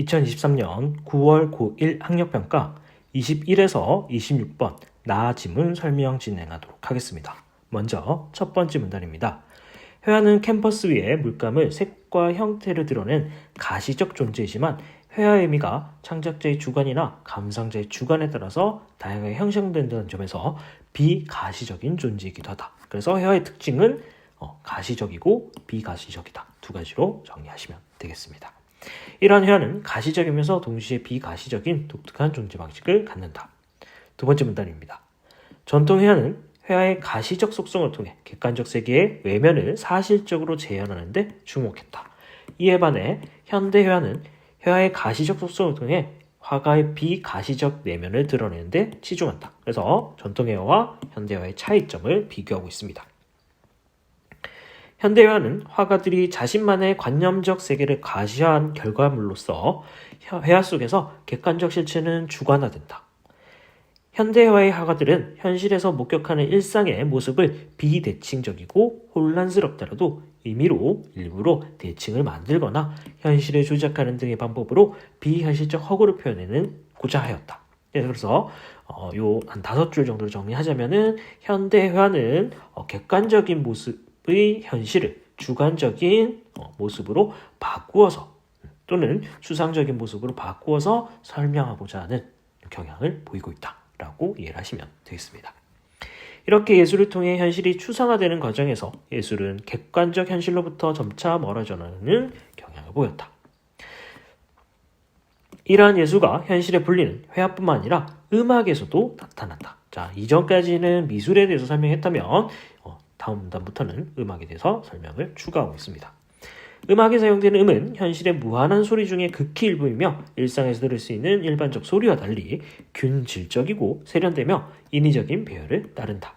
2023년 9월 고1 학력평가 21에서 26번 나아지문 설명 진행하도록 하겠습니다. 먼저 첫 번째 문단입니다. 회화는 캠퍼스 위에 물감을 색과 형태를 드러낸 가시적 존재이지만 회화의 의미가 창작자의 주관이나 감상자의 주관에 따라서 다양하게 형성된다는 점에서 비가시적인 존재이기도 하다. 그래서 회화의 특징은 가시적이고 비가시적이다. 두 가지로 정리하시면 되겠습니다. 이러한 회화는 가시적이면서 동시에 비가시적인 독특한 존재 방식을 갖는다. 두 번째 문단입니다. 전통 회화는 회화의 가시적 속성을 통해 객관적 세계의 외면을 사실적으로 재현하는 데 주목했다. 이에 반해 현대 회화는 회화의 가시적 속성을 통해 화가의 비가시적 내면을 드러내는 데 치중한다. 그래서 전통 회화와 현대 회화의 차이점을 비교하고 있습니다. 현대회화는 화가들이 자신만의 관념적 세계를 가시화한 결과물로서 회화 속에서 객관적 실체는 주관화된다. 현대회화의 화가들은 현실에서 목격하는 일상의 모습을 비대칭적이고 혼란스럽더라도 의미로 일부러 대칭을 만들거나 현실을 조작하는 등의 방법으로 비현실적 허구를 표현해내고자 하였다. 그래서 요 한 5줄 정도를 정리하자면은 현대회화는 객관적인 모습의 현실을 주관적인 모습으로 바꾸어서 또는 추상적인 모습으로 바꾸어서 설명하고자 하는 경향을 보이고 있다라고 이해를 하시면 되겠습니다. 이렇게 예술을 통해 현실이 추상화되는 과정에서 예술은 객관적 현실로부터 점차 멀어져가는 경향을 보였다. 이러한 예술과 현실의 분리는 회화뿐만 아니라 음악에서도 나타난다. 자, 이전까지는 미술에 대해서 설명했다면 다음 문단부터는 음악에 대해서 설명을 추가하고 있습니다. 음악에 사용되는 음은 현실의 무한한 소리 중에 극히 일부이며 일상에서 들을 수 있는 일반적 소리와 달리 균질적이고 세련되며 인위적인 배열을 따른다.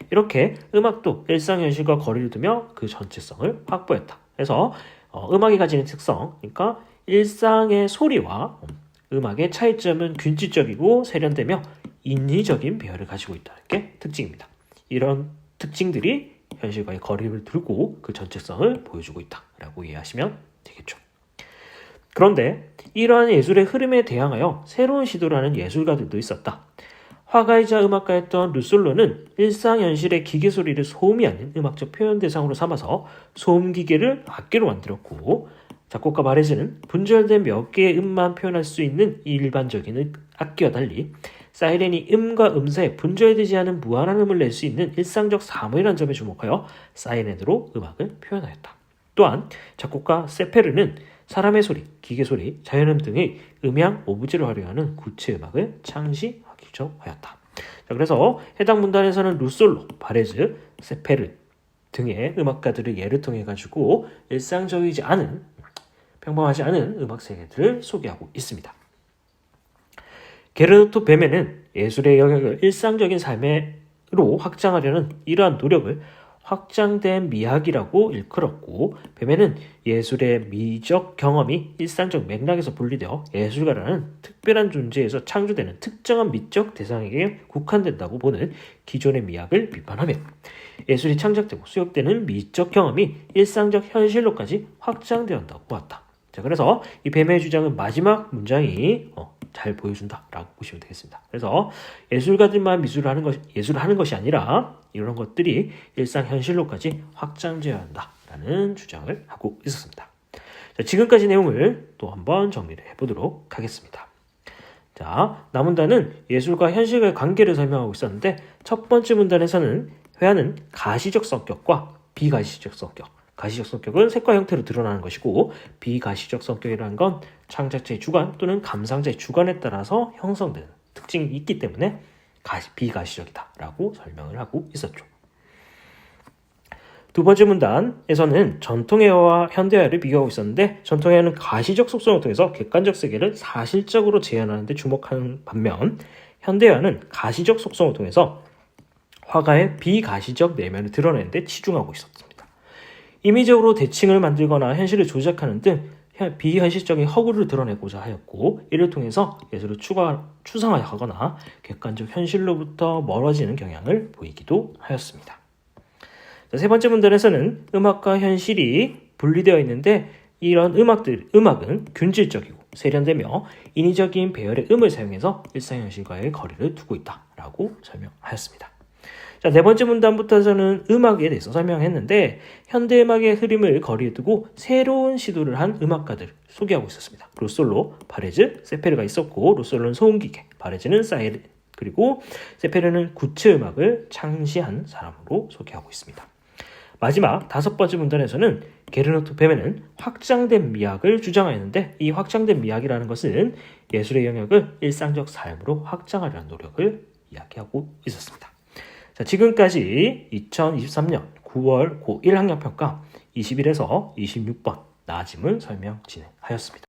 이렇게 음악도 일상 현실과 거리를 두며 그 전체성을 확보했다. 그래서 음악이 가지는 특성, 그러니까 일상의 소리와 음악의 차이점은 균질적이고 세련되며 인위적인 배열을 가지고 있다는 게 특징입니다. 이런 특징들이 현실과의 거리를 두고 그 전체성을 보여주고 있다라고 이해하시면 되겠죠. 그런데 이러한 예술의 흐름에 대항하여 새로운 시도를 하는 예술가들도 있었다. 화가이자 음악가였던 루솔로는 일상 현실의 기계 소리를 소음이 아닌 음악적 표현 대상으로 삼아서 소음 기계를 악기로 만들었고, 작곡가 바레즈는 분절된 몇 개의 음만 표현할 수 있는 일반적인 악기와 달리 사이렌이 음과 음사에 분절되지 않은 무한한 음을 낼 수 있는 일상적 사물이라는 점에 주목하여 사이렌으로 음악을 표현하였다. 또한 작곡가 세페르는 사람의 소리, 기계 소리, 자연음 등의 음향 오브제를 활용하는 구체 음악을 창시하기도 하였다. 자, 그래서 해당 문단에서는 루솔로, 바레즈, 세페르 등의 음악가들을 예를 통해 가지고 일상적이지 않은, 평범하지 않은 음악 세계들을 소개하고 있습니다. 게르르토 베메는 예술의 영역을 일상적인 삶으로 확장하려는 이러한 노력을 확장된 미학이라고 일컬었고, 베메는 예술의 미적 경험이 일상적 맥락에서 분리되어 예술가라는 특별한 존재에서 창조되는 특정한 미적 대상에게 국한된다고 보는 기존의 미학을 비판하며 예술이 창작되고 수역되는 미적 경험이 일상적 현실로까지 확장되어 한다고 보았다. 자, 그래서 이 베메의 주장은 마지막 문장이 잘 보여준다라고 보시면 되겠습니다. 그래서 예술가들만 예술을 하는 것이 아니라 이런 것들이 일상 현실로까지 확장되어야 한다라는 주장을 하고 있었습니다. 자, 지금까지 내용을 또 한번 정리를 해보도록 하겠습니다. 자, 남문단은 예술과 현실과의 관계를 설명하고 있었는데, 첫 번째 문단에서는 회화는 가시적 성격과 비가시적 성격, 가시적 성격은 색과 형태로 드러나는 것이고, 비가시적 성격이라는 건 창작자의 주관 또는 감상자의 주관에 따라서 형성되는 특징이 있기 때문에 비가시적이다라고 설명을 하고 있었죠. 두 번째 문단에서는 전통회화와 현대회화를 비교하고 있었는데, 전통회화는 가시적 속성을 통해서 객관적 세계를 사실적으로 재현하는 데 주목하는 반면, 현대회화는 가시적 속성을 통해서 화가의 비가시적 내면을 드러내는 데 치중하고 있었습니다. 임의적으로 대칭을 만들거나 현실을 조작하는 등 비현실적인 허구를 드러내고자 하였고, 이를 통해서 예술을 추상화하거나 객관적 현실로부터 멀어지는 경향을 보이기도 하였습니다. 자, 세 번째 문단에서는 음악과 현실이 분리되어 있는데, 이런 음악은 균질적이고 세련되며 인위적인 배열의 음을 사용해서 일상현실과의 거리를 두고 있다라고 설명하였습니다. 자, 네 번째 문단부터서는 음악에 대해서 설명했는데 현대음악의 흐름을 거리에 두고 새로운 시도를 한 음악가들 소개하고 있었습니다. 루솔로, 바레즈, 세페르가 있었고 루솔로는 소음기계, 바레즈는 사이렌, 그리고 세페르는 구체 음악을 창시한 사람으로 소개하고 있습니다. 마지막 다섯 번째 문단에서는 게르노트 베메는 확장된 미학을 주장하였는데 이 확장된 미학이라는 것은 예술의 영역을 일상적 삶으로 확장하려는 노력을 이야기하고 있었습니다. 자, 지금까지 2023년 9월 고1 학력평가 21에서 26번 나아짐을 설명 진행하였습니다.